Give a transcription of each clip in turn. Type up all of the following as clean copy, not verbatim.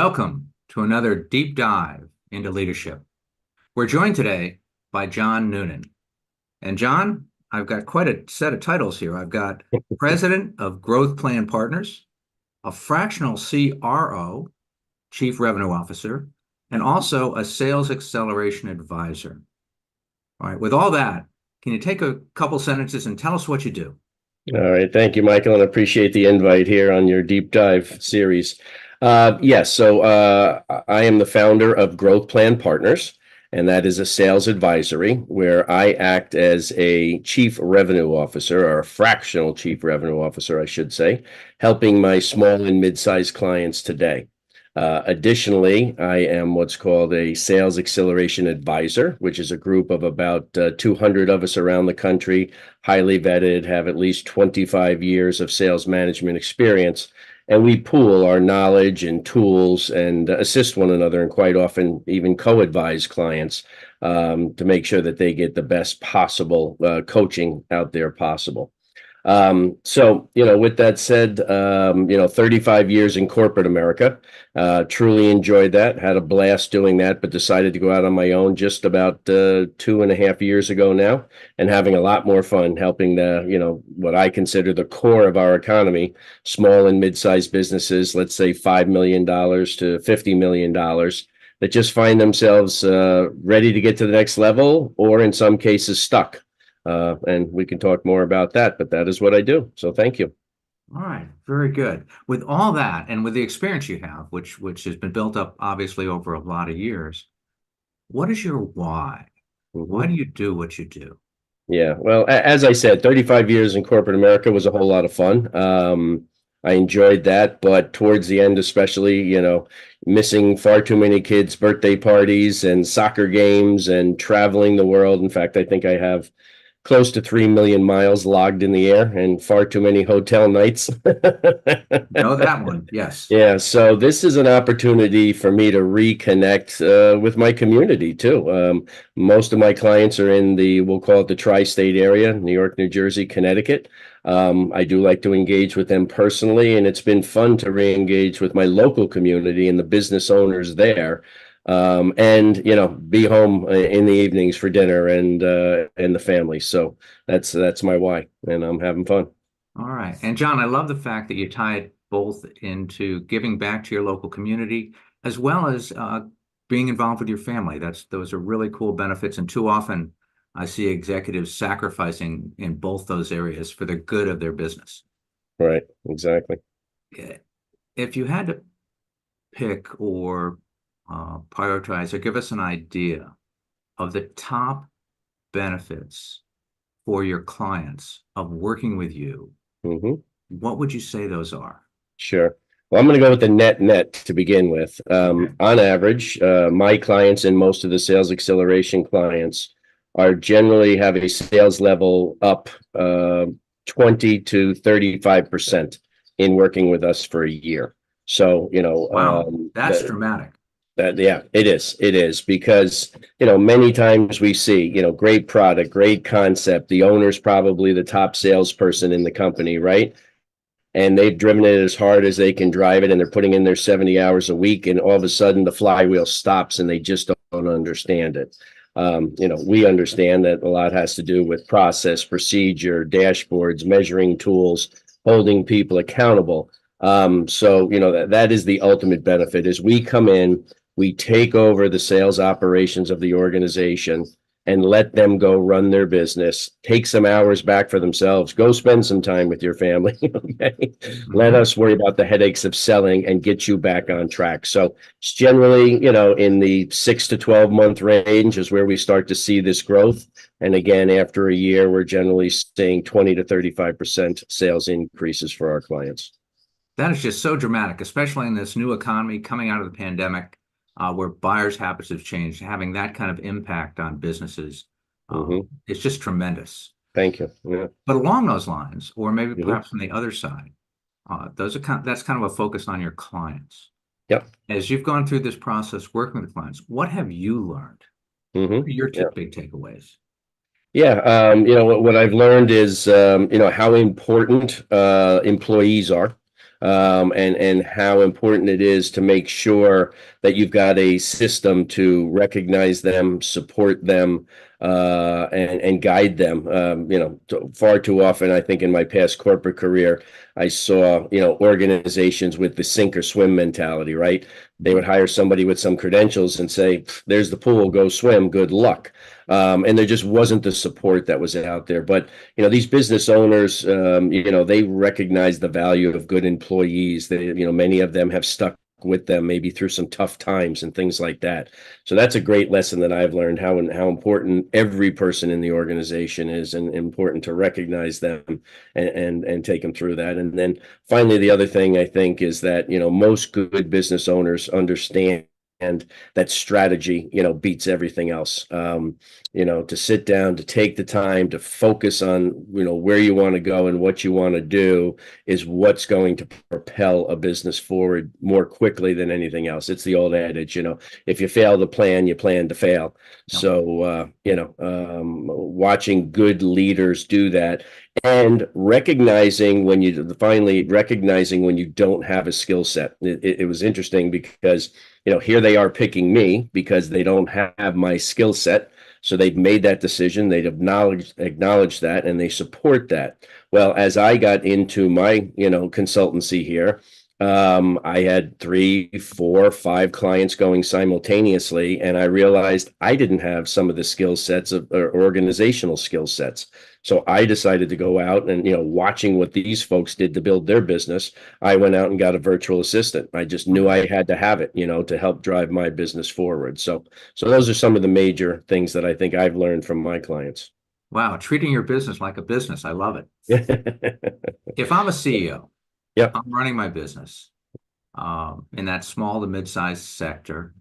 Welcome to another deep dive into leadership. We're joined today by John Noonan. And John, I've got quite a set of titles here. I've got President of Growth Plan Partners, a Fractional CRO, Chief Revenue Officer, and also a Sales Xceleration Advisor. All right, with all that, can you take a couple sentences and tell us what you do? All right. Thank you, Michael, and I appreciate the invite here on your deep dive series. Yes, so I am the founder of Growth Plan Partners, and that is a sales advisory where I act as a chief revenue officer, or a fractional chief revenue officer, I should say, helping my small and mid-sized clients today. Additionally, I am what's called a Sales Xceleration Advisor, which is a group of about 200 of us around the country, highly vetted, have at least 25 years of sales management experience. And we pool our knowledge and tools and assist one another, and quite often even co-advise clients to make sure that they get the best possible coaching out there possible. With that said, 35 years in corporate America, truly enjoyed that, had a blast doing that, but decided to go out on my own just about 2.5 years ago now, and having a lot more fun helping what I consider the core of our economy, small and mid-sized businesses, let's say $5 million to $50 million, that just find themselves ready to get to the next level, or in some cases stuck. And we can talk more about that, but that is what I do. So thank you. All right, very good. With all that, and with the experience you have, which has been built up obviously over a lot of years, what is your why? Why do you do what you do? Yeah, well, as I said, 35 years in corporate America was a whole lot of fun. I enjoyed that, but towards the end, especially, missing far too many kids' birthday parties and soccer games and traveling the world. In fact, I think I have close to 3 million miles logged in the air and far too many hotel nights. Know that one, yes. Yeah, so this is an opportunity for me to reconnect with my community too. Most of my clients are in we'll call it the tri-state area, New York, New Jersey, Connecticut. I do like to engage with them personally, and it's been fun to re-engage with my local community and the business owners there. And be home in the evenings for dinner and the family. So that's my why, and I'm having fun. All right. And John, I love the fact that you tie it both into giving back to your local community as well as being involved with your family. Those are really cool benefits. And too often I see executives sacrificing in both those areas for the good of their business. Right. Exactly. If you had to pick or prioritize or give us an idea of the top benefits for your clients of working with you, what would you say those are? Sure. Well, I'm going to go with the net to begin with. On average, my clients and most of the sales acceleration clients are generally have a sales level up 20 to 35% in working with us for a year. So, wow, that's dramatic. Yeah, it is because, many times we see, great product, great concept. The owner's probably the top salesperson in the company, right? And they've driven it as hard as they can drive it, and they're putting in their 70 hours a week, and all of a sudden the flywheel stops and they just don't understand it. We understand that a lot has to do with process, procedure, dashboards, measuring tools, holding people accountable. That is the ultimate benefit is we come in, we take over the sales operations of the organization and let them go run their business, take some hours back for themselves, go spend some time with your family. Okay? Let us worry about the headaches of selling and get you back on track. So it's generally, in the 6 to 12 month range is where we start to see this growth. And again, after a year, we're generally seeing 20 to 35% sales increases for our clients. That is just so dramatic, especially in this new economy coming out of the pandemic, where buyers' habits have changed. Having that kind of impact on businesses is just tremendous. Thank you. Yeah. But along those lines, or maybe perhaps from the other side, that's kind of a focus on your clients. Yep. As you've gone through this process working with clients, what have you learned? What are your big takeaways? Yeah, what I've learned is, how important employees are. and how important it is to make sure that you've got a system to recognize them, support them, and guide them. Far too often, I think in my past corporate career, I saw, organizations with the sink or swim mentality, right? They would hire somebody with some credentials and say, there's the pool, go swim, good luck. And there just wasn't the support that was out there. But, these business owners, they recognize the value of good employees. Many of them have stuck with them maybe through some tough times and things like that. So that's a great lesson that I've learned, how important every person in the organization is, and important to recognize them and take them through that. And then finally, the other thing I think is that, most good business owners understand that strategy, beats everything else. To sit down, to take the time to focus on, where you want to go and what you want to do is what's going to propel a business forward more quickly than anything else. It's the old adage, if you fail to plan, you plan to fail. Yep. So, watching good leaders do that, and recognizing when you don't have a skill set. It was interesting because, here they are picking me because they don't have my skill set. So they've made that decision. They've acknowledged that, and they support that. Well, as I got into my, consultancy here, I had 3, 4, 5 clients going simultaneously, and I realized I didn't have some of the skill sets or organizational skill sets. So I decided to go out and, watching what these folks did to build their business, I went out and got a virtual assistant. I just knew I had to have it, to help drive my business forward. So those are some of the major things that I think I've learned from my clients. Wow, treating your business like a business. I love it. If I'm a CEO, Yep. I'm running my business in that small to mid-sized sector.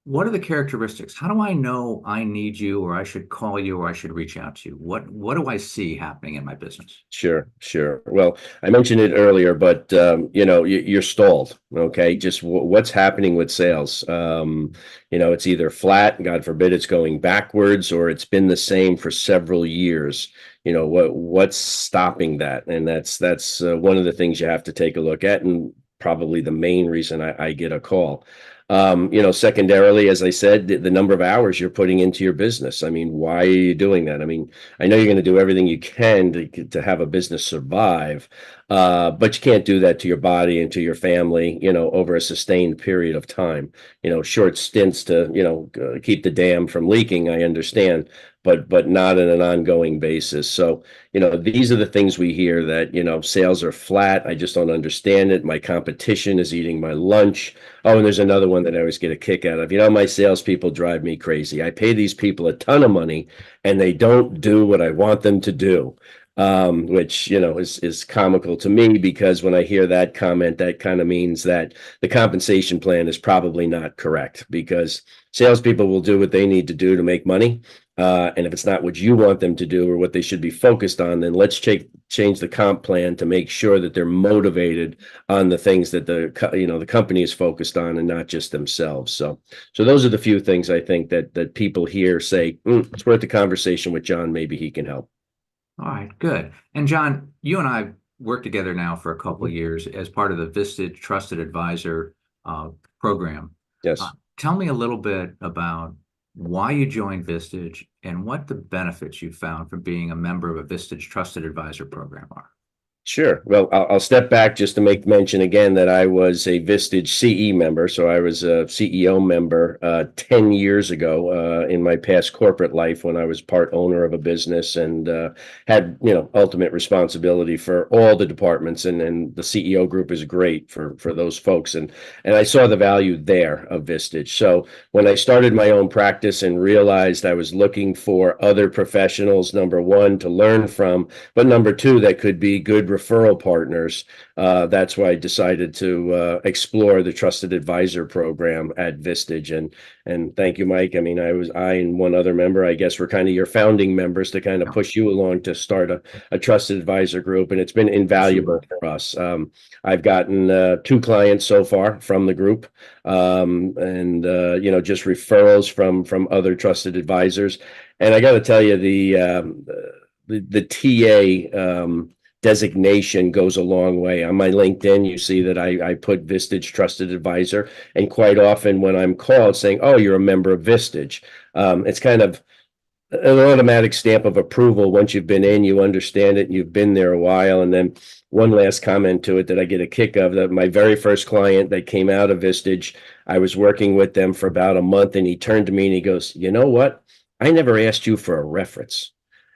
What are the characteristics? How do I know I need you, or I should call you, or I should reach out to you? What do I see happening in my business? Sure. Well, I mentioned it earlier, but you're stalled. Okay, just what's happening with sales? It's either flat, God forbid, it's going backwards, or it's been the same for several years. What's stopping that? And that's one of the things you have to take a look at, and probably the main reason I get a call. Secondarily, as I said, the number of hours you're putting into your business. I mean, why are you doing that? I mean, I know you're going to do everything you can to have a business survive, but you can't do that to your body and to your family, over a sustained period of time. Short stints to, keep the dam from leaking, I understand, but not on an ongoing basis. So, these are the things we hear that, sales are flat. I just don't understand it. My competition is eating my lunch. Oh, and there's another one that I always get a kick out of. My salespeople drive me crazy. I pay these people a ton of money and they don't do what I want them to do. Which, is comical to me, because when I hear that comment, that kind of means that the compensation plan is probably not correct, because salespeople will do what they need to do to make money. And if it's not what you want them to do or what they should be focused on, then let's change the comp plan to make sure that they're motivated on the things that the company is focused on, and not just themselves. So those are the few things I think that people here say, it's worth the conversation with John. Maybe he can help. All right, good. And John, you and I worked together now for a couple of years as part of the Vistage Trusted Advisor program. Yes. Tell me a little bit about why you joined Vistage and what the benefits you found from being a member of a Vistage Trusted Advisor program are. Sure. Well, I'll step back just to make mention again that I was a Vistage CE member. So I was a CEO member 10 years ago in my past corporate life, when I was part owner of a business and had, ultimate responsibility for all the departments. And the CEO group is great for those folks. And I saw the value there of Vistage. So when I started my own practice and realized I was looking for other professionals, number one, to learn from, but number two, that could be good referral partners. That's why I decided to explore the Trusted Advisor program at Vistage. And thank you, Mike. I mean, I and one other member, I guess, were kind of your founding members to kind of push you along to start a Trusted Advisor group, and it's been invaluable for us. I've gotten 2 clients so far from the group, and just referrals from other trusted advisors. And I got to tell you, the TA designation goes a long way. On my LinkedIn, you see that I put Vistage Trusted Advisor, and quite often when I'm called saying, "Oh, you're a member of Vistage," it's kind of an automatic stamp of approval. Once you've been in, you understand it, and you've been there a while. And then one last comment to it that I get a kick of, that my very first client that came out of Vistage, I was working with them for about a month, and he turned to me and he goes, "You know what? I never asked you for a reference."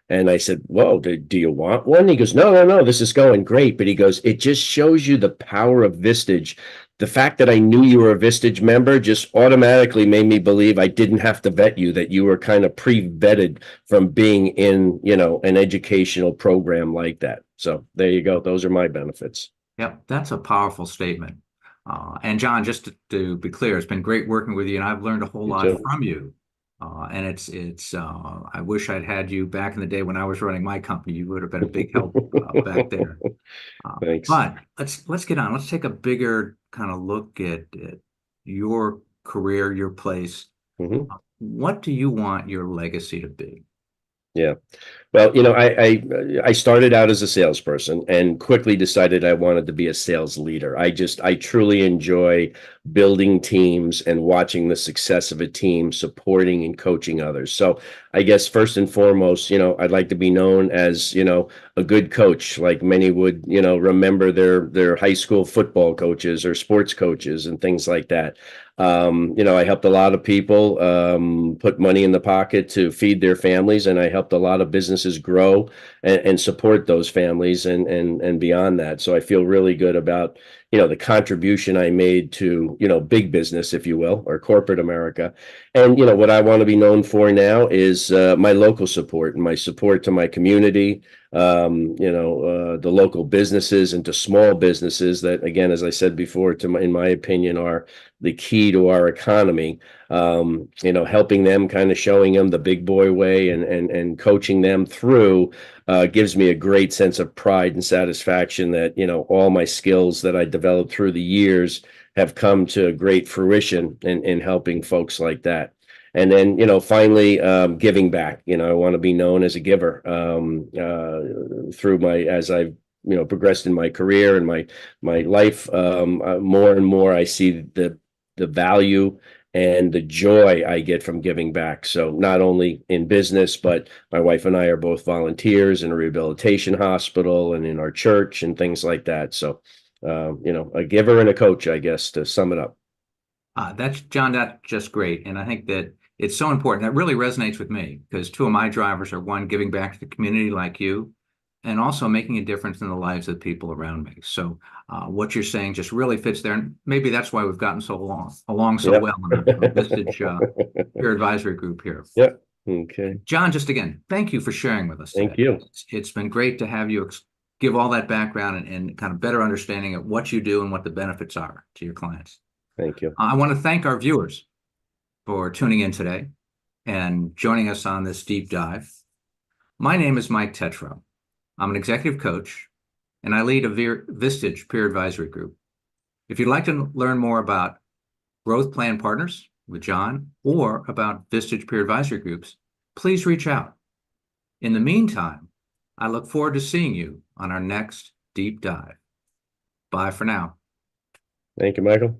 And I said, "Whoa, do you want one?" He goes, "No, no, no, this is going great." But he goes, "It just shows you the power of Vistage. The fact that I knew you were a Vistage member just automatically made me believe I didn't have to vet you, that you were kind of pre-vetted from being in, an educational program like that." So there you go. Those are my benefits. Yep, that's a powerful statement. And John, just to be clear, it's been great working with you, and I've learned a whole You lot too. from you. And I wish I'd had you back in the day when I was running my company. You would have been a big help back there. Thanks. But let's get on. Let's take a bigger kind of look at your career, your place. Mhm. What do you want your legacy to be? Yeah. Well, I started out as a salesperson and quickly decided I wanted to be a sales leader. I truly enjoy building teams and watching the success of a team, supporting and coaching others. So I guess first and foremost, I'd like to be known as, a good coach, like many would, remember their high school football coaches or sports coaches and things like that. I helped a lot of people put money in the pocket to feed their families, and I helped a lot of businesses grow and support those families and beyond that. So I feel really good about the contribution I made to big business, if you will, or corporate America. And what I want to be known for now is my local support and my support to my community, the local businesses and to small businesses that, again, as I said before, in my opinion, are the key to our economy. Helping them, kind of showing them the big boy way and coaching them through gives me a great sense of pride and satisfaction that, all my skills that I developed through the years have come to great fruition in helping folks like that. And then, finally, giving back. I want to be known as a giver as I've progressed in my career and my life. More and more, I see the value and the joy I get from giving back. So not only in business, but my wife and I are both volunteers in a rehabilitation hospital and in our church and things like that. So, a giver and a coach, I guess, to sum it up. That's John, that's just great. And I think that it's so important. That really resonates with me because two of my drivers are, one, giving back to the community like you, and also making a difference in the lives of the people around me. So what you're saying just really fits there. And maybe that's why we've gotten along so Yep. well in the Vistage Peer Advisory Group here. Yep. Okay. John, just again, thank you for sharing with us today. Thank you. It's been great to have you give all that background and kind of better understanding of what you do and what the benefits are to your clients. Thank you. I want to thank our viewers for tuning in today and joining us on this deep dive. My name is Mike Tetro. I'm an executive coach, and I lead a Vistage Peer Advisory Group. If you'd like to learn more about Growth Plan Partners with John or about Vistage Peer Advisory Groups, please reach out. In the meantime, I look forward to seeing you on our next deep dive. Bye for now. Thank you, Michael.